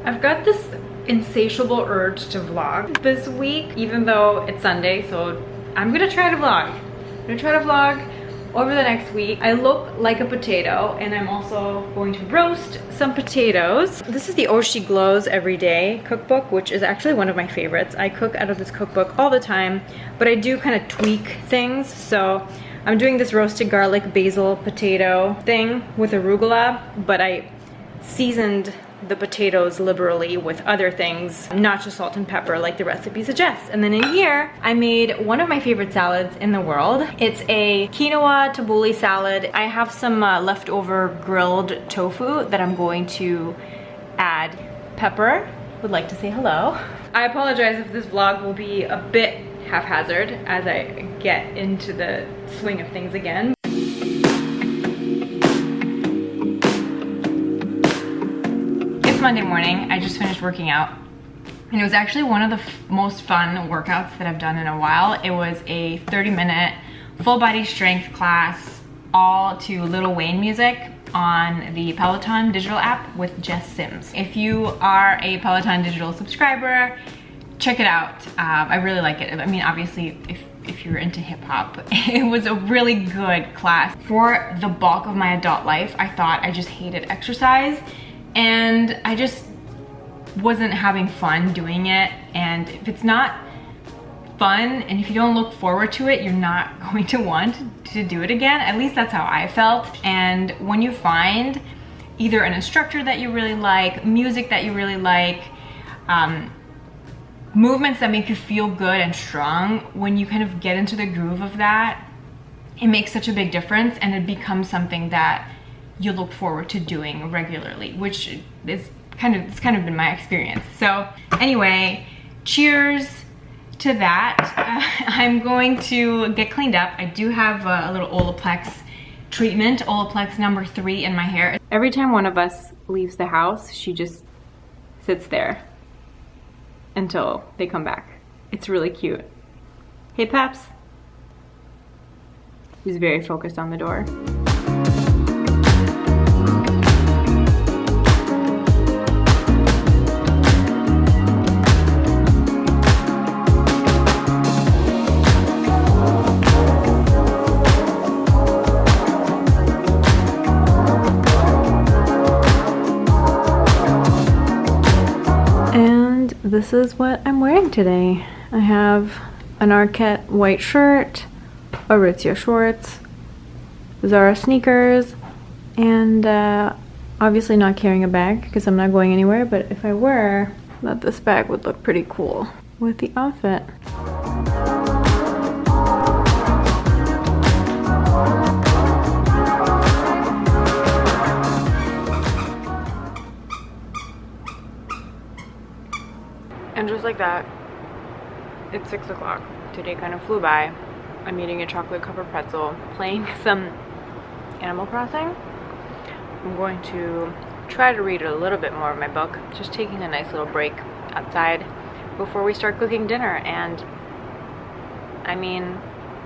I've got this insatiable urge to vlog this week, even though it's Sunday, so I'm gonna try to vlog. I'm gonna try to vlog over the next week. I look like a potato, and I'm also going to roast some potatoes. This is the Oh She Glows Every Day cookbook, which is actually one of my favorites. I cook out of this cookbook all the time, but I do kind of tweak things. So I'm doing this roasted garlic basil potato thing with arugula, but I seasoned the potatoes liberally with other things, not just salt and pepper like the recipe suggests. And then in here, I made one of my favorite salads in the world. It's a quinoa tabbouleh salad. I have some leftover grilled tofu that I'm going to add. Pepper would like to say hello. I apologize if this vlog will be a bit haphazard as I get into the swing of things again. Monday morning, I just finished working out, and it was actually one of the most fun workouts that I've done in a while. It was a 30-minute full body strength class, all to Lil Wayne music on the Peloton digital app with Jess Sims. If you are a Peloton digital subscriber, check it out. I really like it. I mean, obviously, if you're into hip hop, it was a really good class. For the bulk of my adult life, I thought I just hated exercise, and I just wasn't having fun doing it. And if it's not fun, and if you don't look forward to it, you're not going to want to do it again. At least that's how I felt. And when you find either an instructor that you really like, music that you really like, movements that make you feel good and strong, when you kind of get into the groove of that, it makes such a big difference, and it becomes something that you look forward to doing regularly, which is kind of been my experience. So anyway, cheers to that. I'm going to get cleaned up. I do have a little Olaplex treatment, Olaplex number 3 in my hair. Every time one of us leaves the house, she just sits there until they come back. It's really cute. Hey, Peps. She's very focused on the door. This is what I'm wearing today. I have an Arquette white shirt, Aritzia shorts, Zara sneakers, and obviously not carrying a bag because I'm not going anywhere, but if I were, I thought this bag would look pretty cool with the outfit. And just like that, it's 6 o'clock. Today kind of flew by. I'm eating a chocolate covered pretzel, playing some Animal Crossing. I'm going to try to read a little bit more of my book, just taking a nice little break outside before we start cooking dinner. And I mean,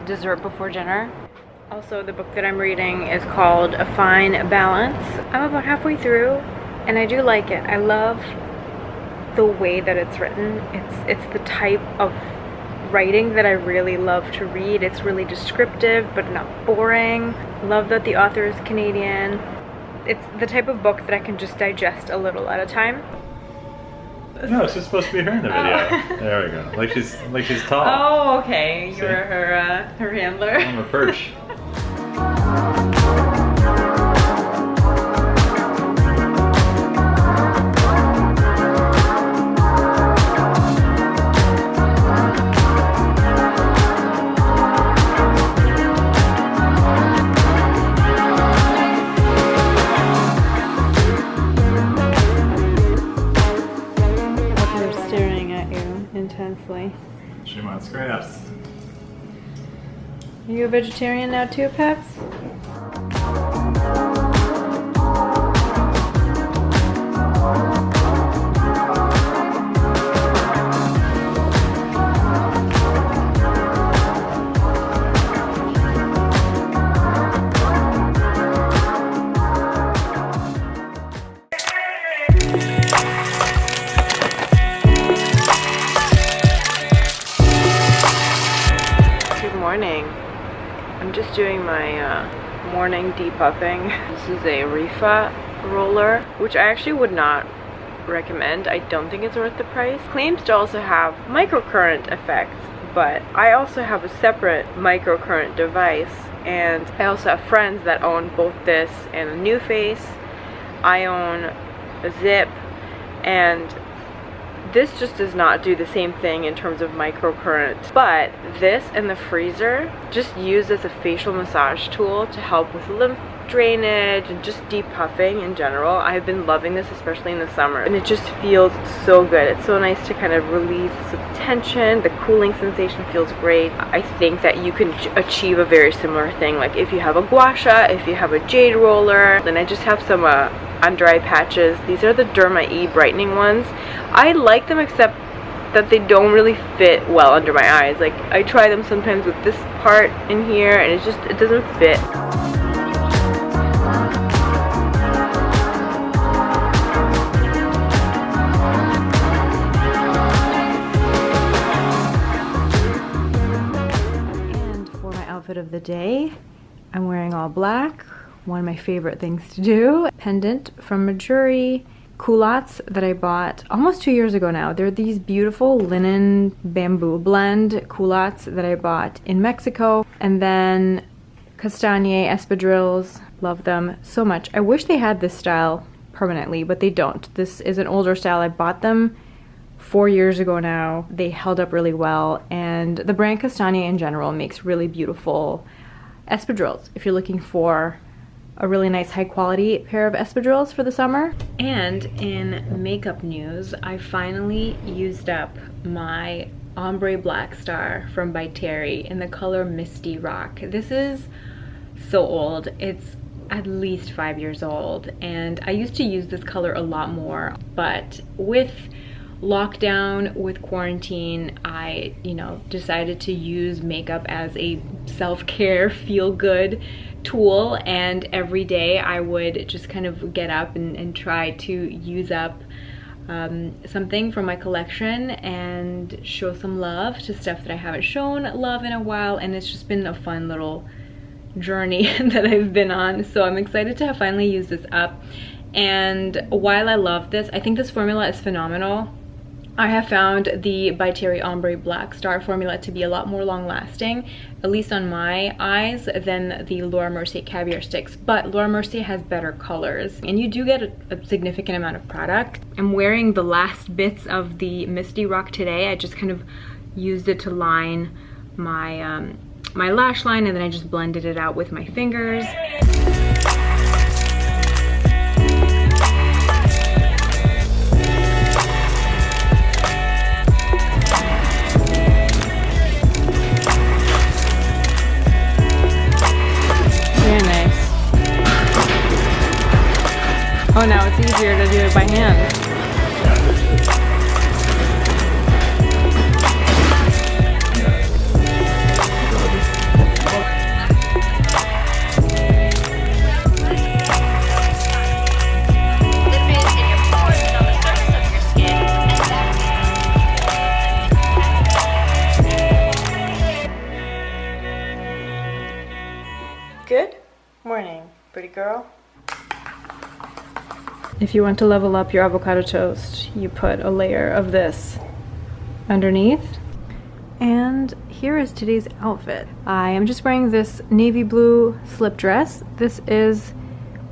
dessert before dinner. Also, the book that I'm reading is called A Fine Balance. I'm about halfway through, and I do like it. I love the way that it's written. It's the type of writing that I really love to read. It's really descriptive but not boring. Love that the author is Canadian. It's the type of book that I can just digest a little at a time. No, it's just supposed to be her in the video. Oh. There we go. Like she's tall. Oh, okay. See? You're her handler. I'm a perch. She wants scraps. Are you a vegetarian now too, Peps? just doing my morning depuffing. This is a Rifa roller, which I actually would not recommend. I don't think it's worth the price. Claims to also have microcurrent effects, but I also have a separate microcurrent device, and I also have friends that own both this and a New Face. I own a Zip, and this just does not do the same thing in terms of microcurrent, but this and the freezer just used as a facial massage tool to help with lymph drainage and just depuffing in general. I've been loving this, especially in the summer, and it just feels so good. It's so nice to kind of relieve some tension. The cooling sensation feels great. I think that you can achieve a very similar thing, like if you have a gua sha, if you have a jade roller. Then I just have some under eye patches. These are the Derma E brightening ones. I like them, except that they don't really fit well under my eyes. Like, I try them sometimes with this part in here, and it doesn't fit. And for my outfit of the day, I'm wearing all black. One of my favorite things to do. Pendant from Majuri. Culottes that I bought almost 2 years ago now. They're these beautiful linen bamboo blend culottes that I bought in Mexico. And then Castagne espadrilles. Love them so much. I wish they had this style permanently, but they don't. This is an older style. I bought them 4 years ago now. They held up really well, and the brand Castagne in general makes really beautiful espadrilles if you're looking for a really nice high quality pair of espadrilles for the summer. And in makeup news, I finally used up my ombre black star from by Terry in the color Misty Rock. This is so old. It's at least 5 years old, and I used to use this color a lot more, but with lockdown, with quarantine, I decided to use makeup as a self-care, feel-good tool, and every day I would just kind of get up and try to use up something from my collection and show some love to stuff that I haven't shown love in a while. And it's just been a fun little journey that I've been on, so I'm excited to have finally used this up. And while I love this, I think this formula is phenomenal. I have found the by Terry Ombre Black Star formula to be a lot more long-lasting, at least on my eyes, than the Laura Mercier Caviar Sticks. But Laura Mercier has better colors, and you do get a significant amount of product. I'm wearing the last bits of the Misty Rock today. I just kind of used it to line my, my lash line, and then I just blended it out with my fingers. Oh, now it's easier to do it by hand. Good morning, pretty girl. If you want to level up your avocado toast, you put a layer of this underneath. And here is today's outfit. I am just wearing this navy blue slip dress. This is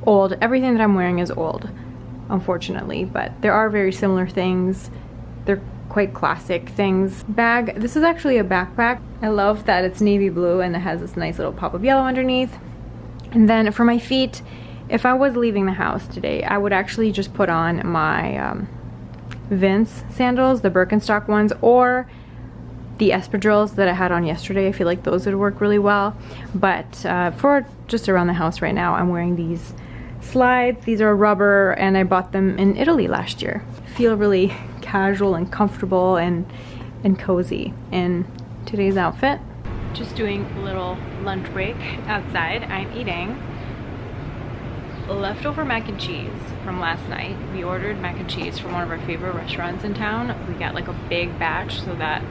old. Everything that I'm wearing is old, unfortunately, but there are very similar things. They're quite classic things. Bag, this is actually a backpack. I love that it's navy blue and it has this nice little pop of yellow underneath. And then for my feet, if I was leaving the house today, I would actually just put on my Vince sandals, the Birkenstock ones, or the espadrilles that I had on yesterday. I feel like those would work really well. But for just around the house right now, I'm wearing these slides. These are rubber, and I bought them in Italy last year. Feel really casual and comfortable and cozy in today's outfit. Just doing a little lunch break outside. I'm eating leftover mac and cheese from last night. We ordered mac and cheese from one of our favorite restaurants in town. We got like a big batch so that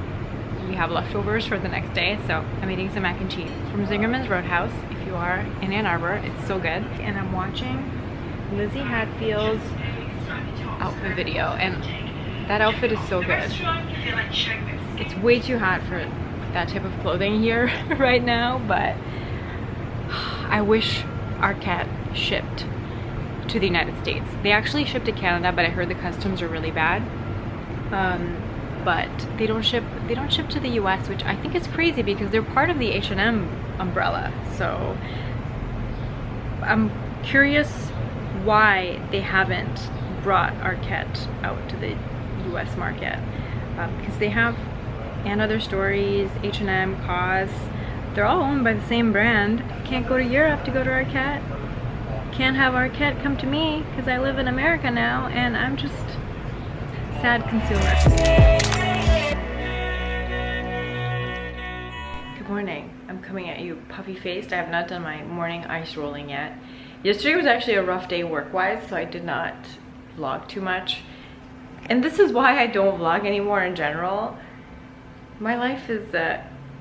we have leftovers for the next day. So I'm eating some mac and cheese from Zingerman's Roadhouse. If you are in Ann Arbor, it's so good. And I'm watching Lizzie Hatfield's outfit video, and that outfit is so good. It's way too hot for that type of clothing here right now, but I wish our cat shipped to the United States. They actually ship to Canada, but I heard the customs are really bad. But they don't ship to the US, which I think is crazy because they're part of the H&M umbrella. So I'm curious why they haven't brought our cat out to the US market, because they have And Other Stories, H&M, COS, they're all owned by the same brand. Can't go to Europe to go to our cat. Can't have our cat come to me because I live in America now, and I'm just sad consumer. Good morning. I'm coming at you puffy-faced. I have not done my morning ice rolling yet. Yesterday was actually a rough day work-wise, so I did not vlog too much. And this is why I don't vlog anymore in general. My life is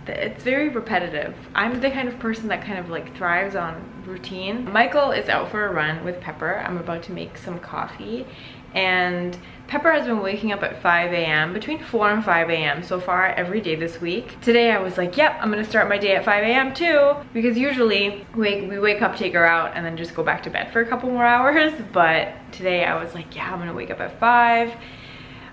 it's very repetitive. I'm the kind of person that kind of like thrives on routine. Michael is out for a run with Pepper. I'm about to make some coffee, and Pepper has been waking up at 5 a.m. between 4 and 5 a.m. so far every day this week. Today I was like, yep, I'm gonna start my day at 5 a.m. too, because usually we wake up, take her out, and then just go back to bed for a couple more hours. But today I was like, yeah, I'm gonna wake up at 5.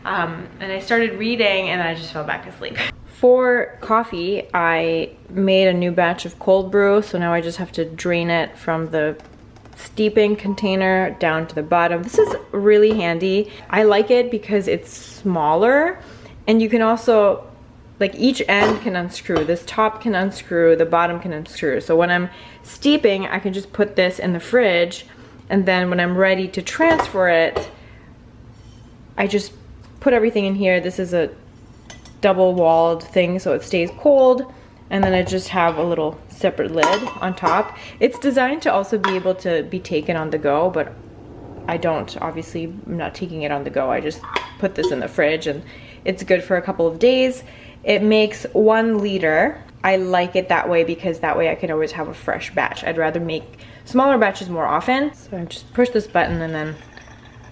And I started reading, and then I just fell back asleep. For coffee, I made a new batch of cold brew, so now I just have to drain it from the steeping container down to the bottom. This is really handy. I like it because it's smaller, and you can also, like, each end can unscrew. This top can unscrew, the bottom can unscrew. So when I'm steeping, I can just put this in the fridge, and then when I'm ready to transfer it, I just put everything in here. This is a double-walled thing, so it stays cold, and then I just have a little separate lid on top. It's designed to also be able to be taken on the go, but I don't, obviously. I'm not taking it on the go. I just put this in the fridge, and it's good for a couple of days. It makes 1 liter. I like it that way because that way I can always have a fresh batch. I'd rather make smaller batches more often. So I just push this button, and then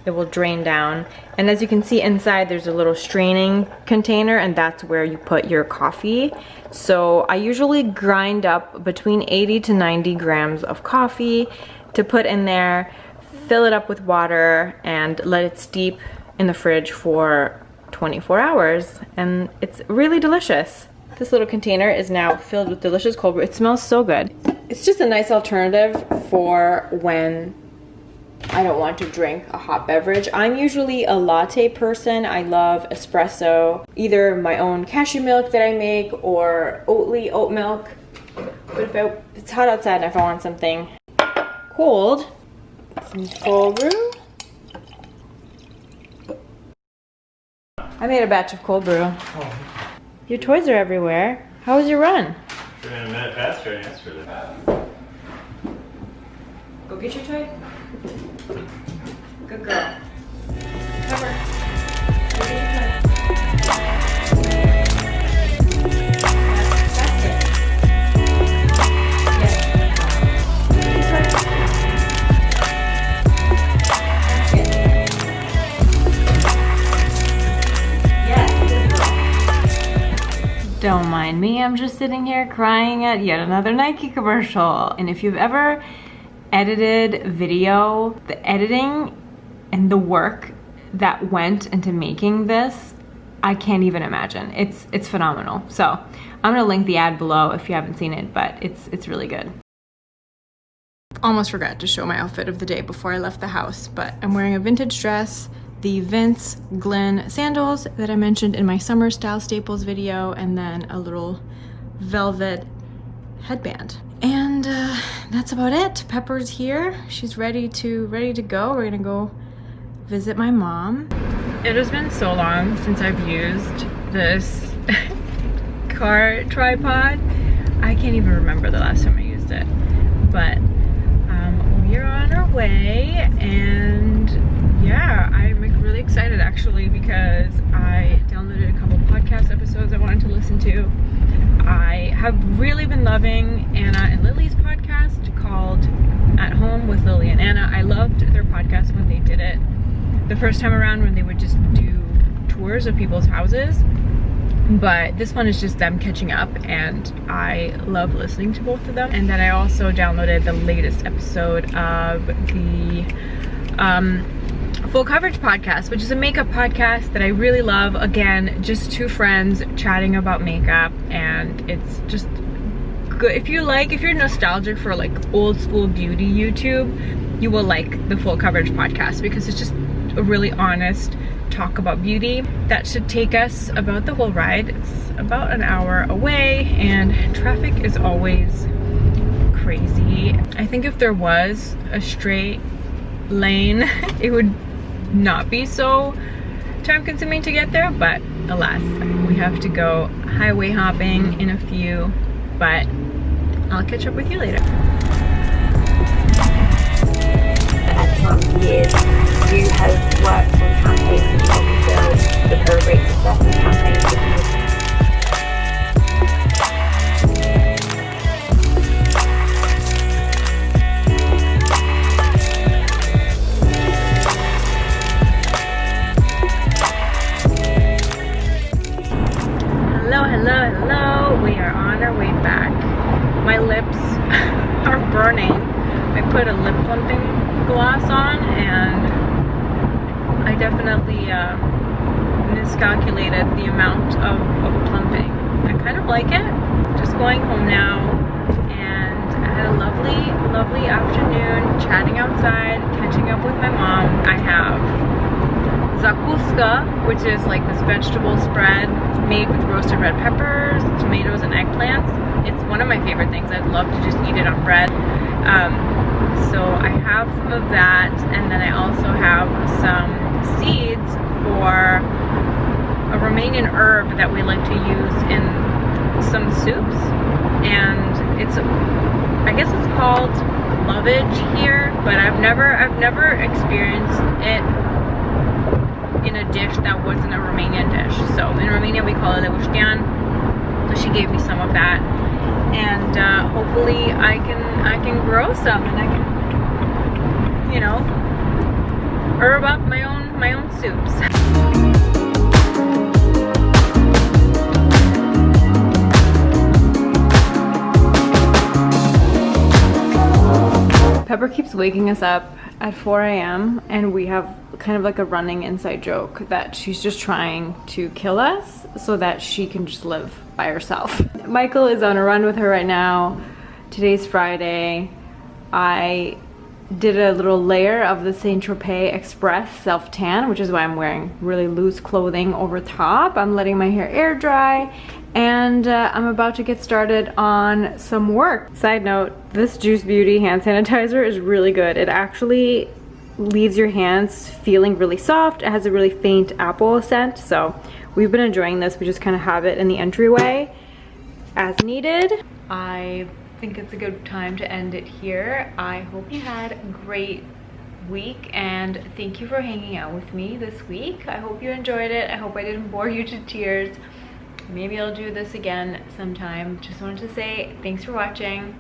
it will drain down. And as you can see inside, there's a little straining container, and that's where you put your coffee. So I usually grind up between 80 to 90 grams of coffee to put in there, fill it up with water, and let it steep in the fridge for 24 hours. And it's really delicious. This little container is now filled with delicious cold brew. It smells so good. It's just a nice alternative for when I don't want to drink a hot beverage. I'm usually a latte person. I love espresso, either my own cashew milk that I make or Oatly oat milk. But if it's hot outside and if I want something cold, some cold brew. I made a batch of cold brew. Oh. Your toys are everywhere. How was your run? You're in a minute faster than yesterday. Go get your toy. Good girl. Cover. Go get your toy. That's it. Yes. Yes. Don't mind me, I'm just sitting here crying at yet another Nike commercial. And if you've ever edited video, the editing and the work that went into making this, I can't even imagine. It's phenomenal. So I'm gonna link the ad below if you haven't seen it, but it's really good. Almost forgot to show my outfit of the day before I left the house, but I'm wearing a vintage dress, the Vince Glenn sandals that I mentioned in my summer style staples video, and then a little velvet headband. And that's about it. Pepper's here. She's ready to go. We're gonna go visit my mom. It has been so long since I've used this car tripod. I can't even remember the last time I used it. But we're on our way, and yeah, I'm really excited actually because I downloaded a couple podcast episodes I wanted to listen listen to. I have really been loving Anna and Lily's podcast called At Home with Lily and Anna. I loved their podcast when they did it the first time around, when they would just do tours of people's houses. But this one is just them catching up, and I love listening to both of them. And then I also downloaded the latest episode of the Full Coverage podcast, which is a makeup podcast that I really love. Again, just two friends chatting about makeup, and it's just good. If you're nostalgic for like old school beauty YouTube, you will like the Full Coverage podcast, because it's just a really honest talk about beauty. That should take us about the whole ride. It's about an hour away, and traffic is always crazy. I think if there was a straight lane, it would not be so time consuming to get there, but alas, we have to go highway hopping in a few, but I'll catch up with you later. Years, you have worked on campaigns to help build the very great success of campaigns that Hello, we are on our way back. My lips are burning. I put a lip plumping gloss on, and I definitely miscalculated the amount of plumping. I kind of like it. Just going home now, and I had a lovely afternoon chatting outside, catching up with my mom. I have zakuska, which is like this vegetable spread made with roasted red peppers, tomatoes, and eggplants. It's one of my favorite things. I'd love to just eat it on bread. So I have some of that, and then I also have some seeds for a Romanian herb that we like to use in some soups, and I guess it's called lovage here, but I've never experienced it in a dish that wasn't a Romanian dish. So in Romania we call it levuștean. So she gave me some of that, and hopefully I can grow some, and I can, you know, herb up my own soups. Pepper keeps waking us up at 4 a.m. and we have kind of like a running inside joke that she's just trying to kill us so that she can just live by herself. Michael is on a run with her right now. Today's Friday. I did a little layer of the Saint Tropez Express self tan, which is why I'm wearing really loose clothing over top. I'm letting my hair air dry, and I'm about to get started on some work. Side note, this Juice Beauty hand sanitizer is really good. It actually leaves your hands feeling really soft. It has a really faint apple scent, so we've been enjoying this. We just kind of have it in the entryway as needed. I think it's a good time to end it here. I hope you had a great week, and thank you for hanging out with me this week. I hope you enjoyed it. I hope I didn't bore you to tears. Maybe I'll do this again sometime. Just wanted to say thanks for watching.